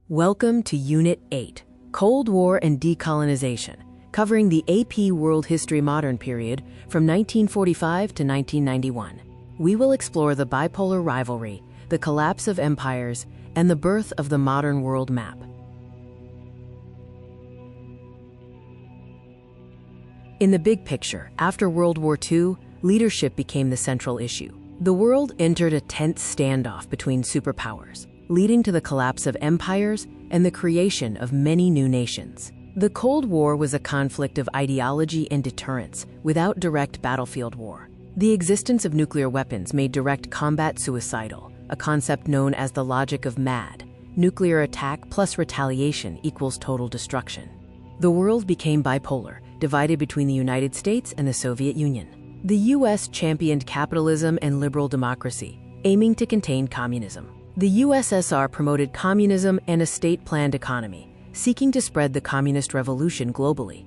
Welcome to Unit 8, Cold War and Decolonization, covering the AP World History Modern period from 1945 to 1991. We will explore the bipolar rivalry, the collapse of empires, and the birth of the modern world map. In the big picture, after World War II, leadership became the central issue. The world entered a tense standoff between superpowers, leading to the collapse of empires and the creation of many new nations. The Cold War was a conflict of ideology and deterrence, without direct battlefield war. The existence of nuclear weapons made direct combat suicidal, a concept known as the logic of MAD. Nuclear attack plus retaliation equals total destruction. The world became bipolar, divided between the United States and the Soviet Union. The US championed capitalism and liberal democracy, aiming to contain communism. The USSR promoted communism and a state-planned economy, seeking to spread the communist revolution globally.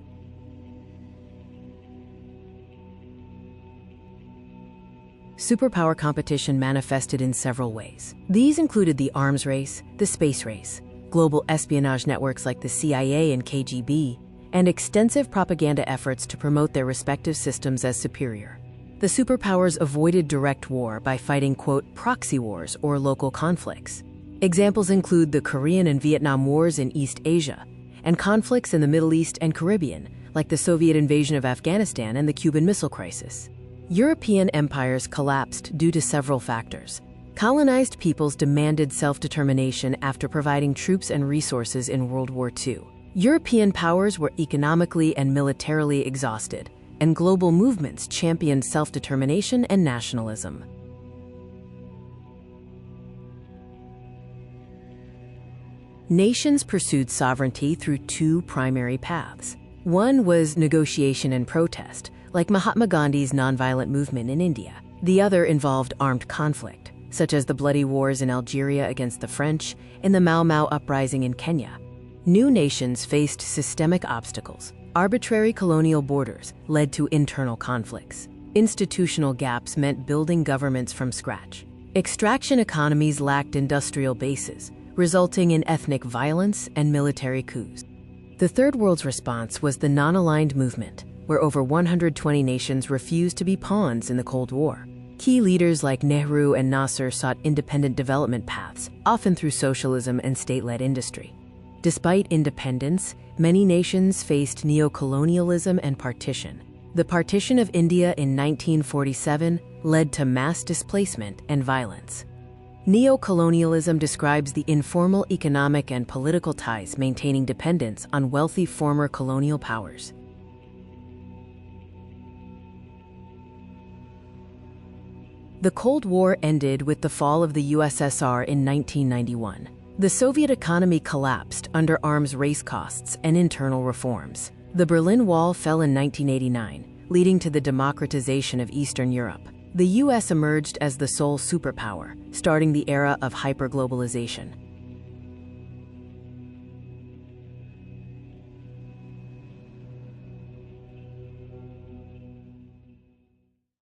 Superpower competition manifested in several ways. These included the arms race, the space race, global espionage networks like the CIA and KGB, and extensive propaganda efforts to promote their respective systems as superior. The superpowers avoided direct war by fighting, quote, proxy wars or local conflicts. Examples include the Korean and Vietnam Wars in East Asia, and conflicts in the Middle East and Caribbean, like the Soviet invasion of Afghanistan and the Cuban Missile Crisis. European empires collapsed due to several factors. Colonized peoples demanded self-determination after providing troops and resources in World War II. European powers were economically and militarily exhausted, and global movements championed self-determination and nationalism. Nations pursued sovereignty through two primary paths. One was negotiation and protest, like Mahatma Gandhi's nonviolent movement in India. The other involved armed conflict, such as the bloody wars in Algeria against the French and the Mau Mau uprising in Kenya. New nations faced systemic obstacles. Arbitrary colonial borders led to internal conflicts. Institutional gaps meant building governments from scratch. Extraction economies lacked industrial bases, resulting in ethnic violence and military coups. The Third World's response was the non-aligned movement, where over 120 nations refused to be pawns in the Cold War. Key leaders like Nehru and Nasser sought independent development paths, often through socialism and state-led industry. Despite independence, many nations faced neo-colonialism and partition. The partition of India in 1947 led to mass displacement and violence. Neo-colonialism describes the informal economic and political ties maintaining dependence on wealthy former colonial powers. The Cold War ended with the fall of the USSR in 1991. The Soviet economy collapsed under arms race costs and internal reforms. The Berlin Wall fell in 1989, leading to the democratization of Eastern Europe. The US emerged as the sole superpower, starting the era of hyperglobalization.